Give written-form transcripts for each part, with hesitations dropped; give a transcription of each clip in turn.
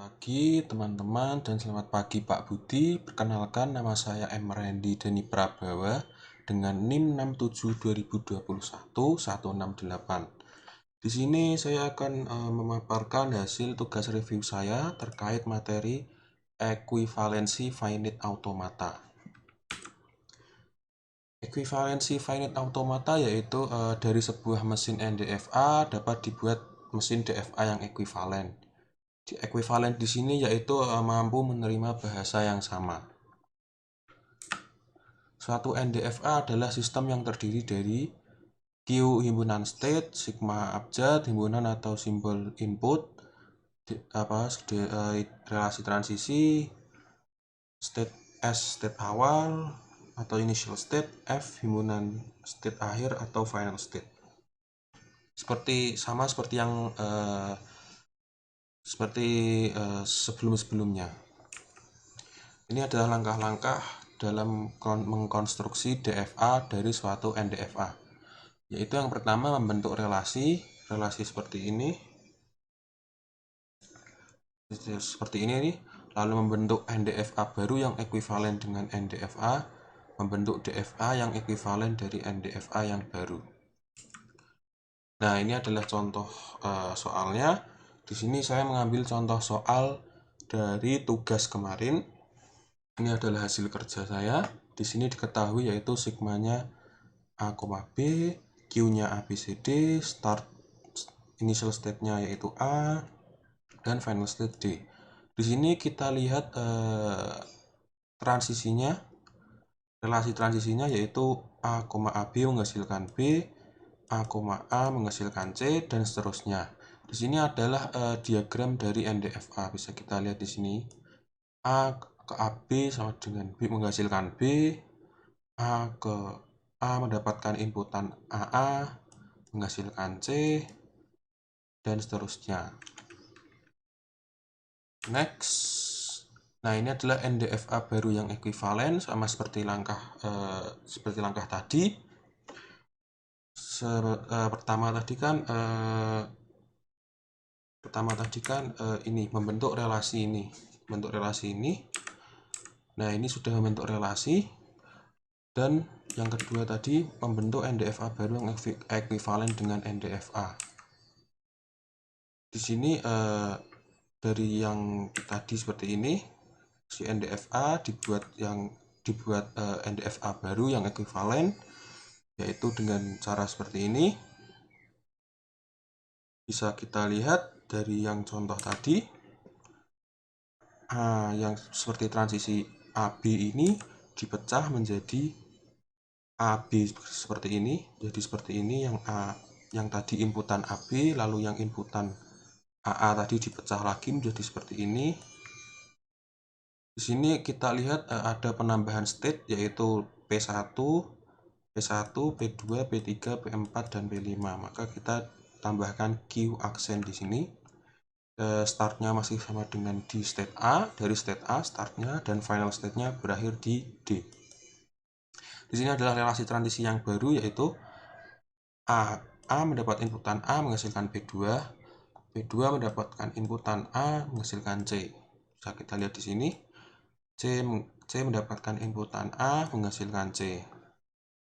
Pagi teman-teman dan selamat pagi Pak Budi. Perkenalkan nama saya M. Randy Deni Prabawa dengan NIM 672021-168. Di sini saya akan memaparkan hasil tugas review saya terkait materi ekuivalensi finite automata. Ekuivalensi finite automata yaitu dari sebuah mesin NDFA dapat dibuat mesin DFA yang ekuivalen. Ekuivalen di sini yaitu mampu menerima bahasa yang sama. Suatu NDFA adalah sistem yang terdiri dari Q himpunan state, sigma abjad, himpunan atau simbol input, relasi transisi, state S state awal atau initial state, F himpunan state akhir atau final state. Seperti yang sebelum-sebelumnya. Ini adalah langkah-langkah dalam mengkonstruksi DFA dari suatu NDFA. Yaitu yang pertama membentuk relasi seperti ini. Seperti ini nih. Lalu membentuk NDFA baru yang ekuivalen dengan NDFA, membentuk DFA yang ekuivalen dari NDFA yang baru. Nah, ini adalah contoh soalnya. Di sini saya mengambil contoh soal dari tugas kemarin. Ini adalah hasil kerja saya. Di sini diketahui yaitu sigmanya A, B, Q-nya ABCD, start initial state-nya yaitu A, dan final state D. Di sini kita lihat transisinya, relasi transisinya yaitu A, AB menghasilkan B, A, menghasilkan C, dan seterusnya. Di sini adalah diagram dari NDFA. Bisa kita lihat di sini. A ke AB sama dengan B menghasilkan B, A ke A mendapatkan inputan AA, menghasilkan C, dan seterusnya. Next. Nah, ini adalah NDFA baru yang ekuivalen sama seperti langkah tadi. Pertama tadi kan ini membentuk relasi ini. Nah, ini sudah membentuk relasi. Dan yang kedua tadi membentuk NDFA baru yang ekuivalen dengan NDFA. Di sini dari yang tadi seperti ini, si NDFA dibuat NDFA baru yang ekuivalen, yaitu dengan cara seperti ini. Bisa kita lihat dari yang contoh tadi, yang seperti transisi AB ini dipecah menjadi AB seperti ini. Jadi seperti ini yang tadi inputan AB, lalu yang inputan AA tadi dipecah lagi menjadi seperti ini. Di sini kita lihat ada penambahan state yaitu P1, P2, P3, P4, dan P5. Maka kita tambahkan Q aksen di sini. Startnya masih sama dengan di state A, dari state A startnya, dan final state-nya berakhir di D. Di sini adalah relasi transisi yang baru yaitu A mendapat inputan A menghasilkan P2, P2 mendapatkan inputan A menghasilkan C. Bisa kita lihat di sini. C mendapatkan inputan A menghasilkan C.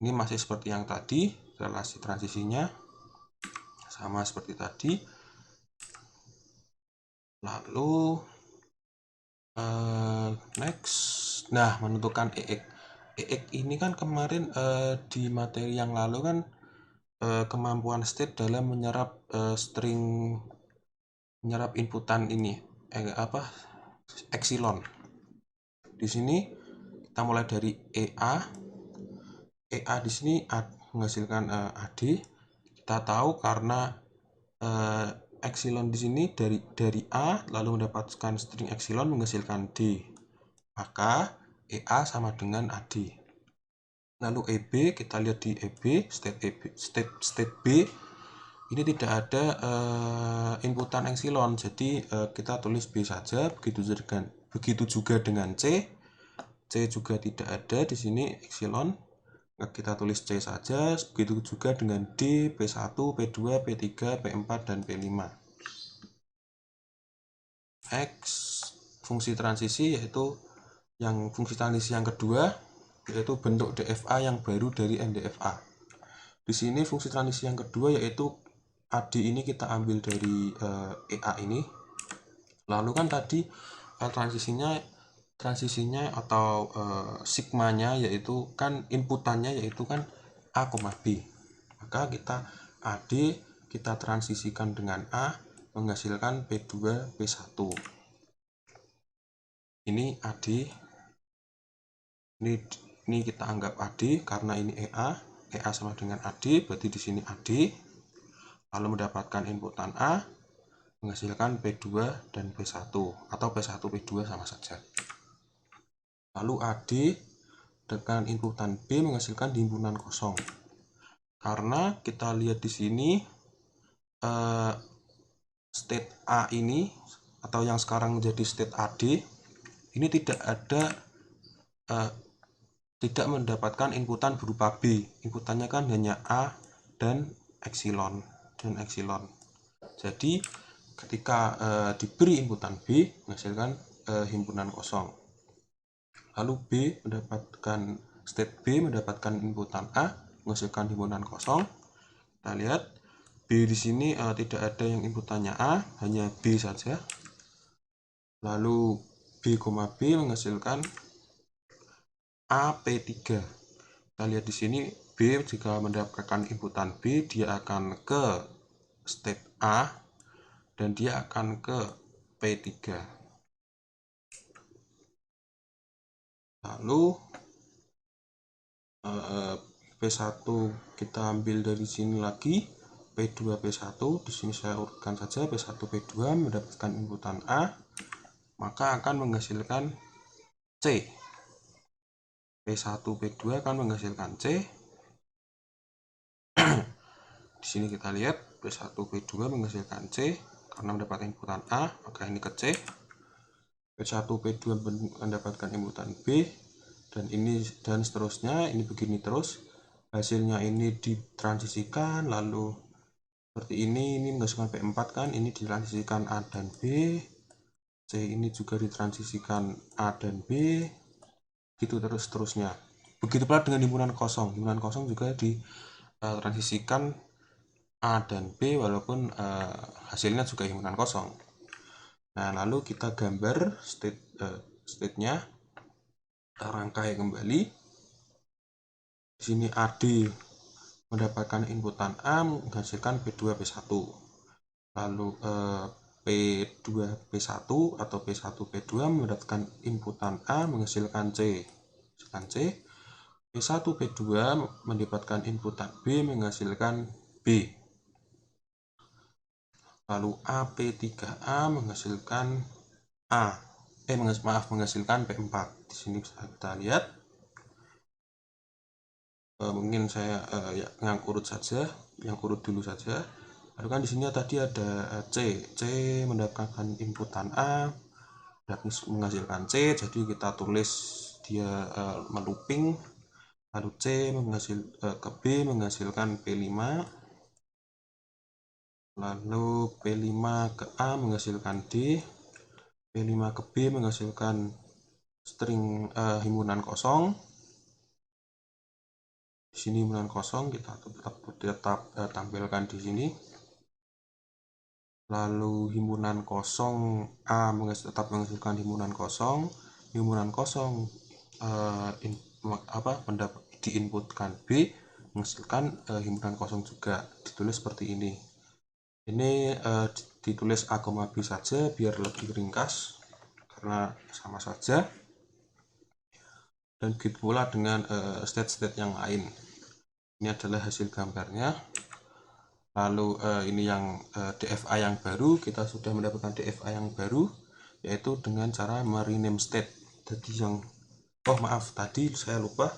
Ini masih seperti yang tadi, relasi transisinya sama seperti tadi. Lalu next. Nah, menentukan EX. EX ini kan kemarin di materi yang lalu kan kemampuan state dalam menyerap menyerap inputan ini epsilon. Di sini kita mulai dari EA di sini menghasilkan AD. Kita tahu karena epsilon di sini dari A lalu mendapatkan string epsilon menghasilkan D. Maka EA sama dengan AD. Lalu EB, kita lihat di EB, state B ini tidak ada inputan epsilon, jadi kita tulis B saja. Begitu juga dengan C juga tidak ada di sini epsilon, kita tulis C saja. Begitu juga dengan D, P1, P2, P3, P4, dan P5. X fungsi transisi yaitu yang fungsi transisi yang kedua, yaitu bentuk DFA yang baru dari NDFA. Di sini fungsi transisi yang kedua yaitu AD ini kita ambil dari EA ini. Lalu kan tadi transisinya atau sigmanya yaitu kan inputannya yaitu kan A, B. Maka kita AD kita transisikan dengan A menghasilkan P2 P1. Ini AD. Ini kita anggap AD karena ini EA. EA sama dengan AD, berarti di sini AD. Lalu mendapatkan inputan A menghasilkan P2 dan P1 atau P1 P2 sama saja. Lalu AD dengan inputan B menghasilkan himpunan kosong. Karena kita lihat di sini state A ini atau yang sekarang menjadi state AD ini tidak mendapatkan inputan berupa B. Inputannya kan hanya A dan epsilon Jadi ketika diberi inputan B menghasilkan himpunan kosong. Lalu state B mendapatkan inputan A menghasilkan himpunan kosong. Kita lihat B di sini tidak ada yang inputannya A, hanya B saja. Lalu B, B menghasilkan AP3. Kita lihat di sini B jika mendapatkan inputan B dia akan ke state A dan dia akan ke P3. Lalu P1 kita ambil dari sini lagi, P2 P1 di sini saya urutkan saja, P1 P2 mendapatkan inputan A maka akan menghasilkan C. P1 P2 akan menghasilkan C. Di sini kita lihat P1 P2 menghasilkan C karena mendapat inputan A maka ini ke C. P1 P2 mendapatkan inputan B dan seterusnya, ini begini terus. Hasilnya ini ditransisikan lalu seperti ini menghasilkan P4 kan, ini ditransisikan A dan B. C ini juga ditransisikan A dan B. Gitu terus seterusnya. Begitu pula dengan himpunan kosong. Himpunan kosong juga ditransisikan A dan B walaupun hasilnya juga himpunan kosong. Nah, lalu kita gambar state-nya. Kita rangkai kembali. Di sini AD mendapatkan inputan A menghasilkan P2 P1. Lalu P2 P1 atau P1 P2 mendapatkan inputan A menghasilkan C. P1 P2 mendapatkan inputan B menghasilkan B. Lalu AP3A menghasilkan menghasilkan P4. Di sini bisa kita lihat. Mungkin saya yang urut dulu saja. Lalu kan di sini tadi ada C mendapatkan inputan A dan menghasilkan C, jadi kita tulis dia melooping. Lalu C ke B menghasilkan P5. Lalu P5 ke A menghasilkan D, P5 ke B menghasilkan string himpunan kosong. Di sini himpunan kosong kita tetap tampilkan di sini. Lalu himpunan kosong A tetap menghasilkan himpunan kosong. Himpunan kosong diinputkan B menghasilkan himpunan kosong juga, ditulis seperti ini. Ini ditulis A, B saja biar lebih ringkas karena sama saja. Dan begitu pula dengan state-state yang lain. Ini adalah hasil gambarnya. Lalu ini yang DFA yang baru, kita sudah mendapatkan DFA yang baru yaitu dengan cara merename state. Jadi tadi saya lupa.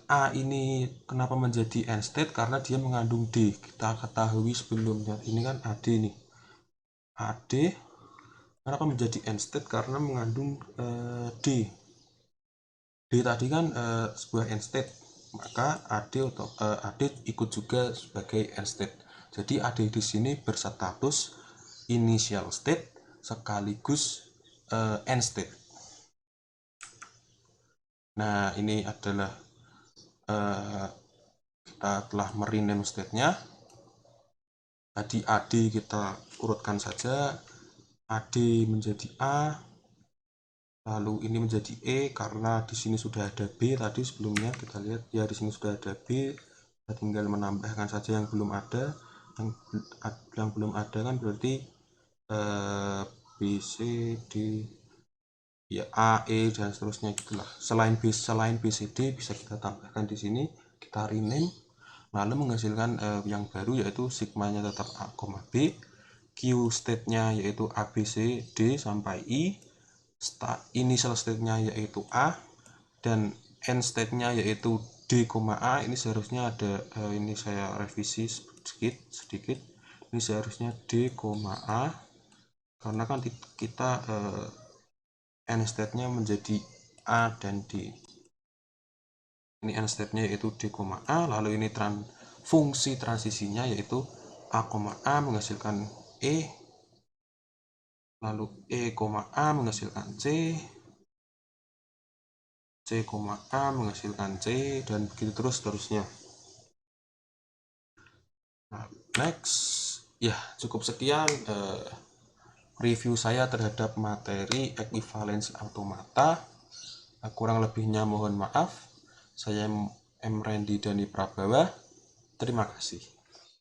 A ini kenapa menjadi end state karena dia mengandung D. Kita ketahui sebelumnya ini kan AD nih. AD kenapa menjadi end state karena mengandung D. D tadi kan sebuah end state, maka AD ikut juga sebagai end state. Jadi AD di sini berstatus initial state sekaligus end state. Nah, ini adalah kita telah merename state-nya. Tadi AD kita urutkan saja, AD menjadi A, lalu ini menjadi E karena di sini sudah ada B tadi sebelumnya. Kita lihat ya, di sini sudah ada B, kita tinggal menambahkan saja yang belum ada. Yang belum ada kan berarti B, C, D, ya A, E dan seterusnya gitulah. Selain B, C, D bisa kita tambahkan di sini, kita rename, lalu menghasilkan yang baru yaitu sigmanya tetap A, B, Q state-nya yaitu A, B, C, D sampai I, initial state-nya yaitu A, dan end state-nya yaitu D, A. Ini seharusnya ada, ini saya revisi sedikit. Ini seharusnya D, A karena kan kita end state-nya menjadi A dan D. Ini end state-nya yaitu D, A, lalu ini fungsi transisinya yaitu A, A menghasilkan E, lalu E, A menghasilkan C, C, A menghasilkan C, dan begitu terus seterusnya. Nah, next, ya cukup sekian review saya terhadap materi ekuivalensi automata. Kurang lebihnya mohon maaf. Saya M. Randy Dani Prabawa. Terima kasih.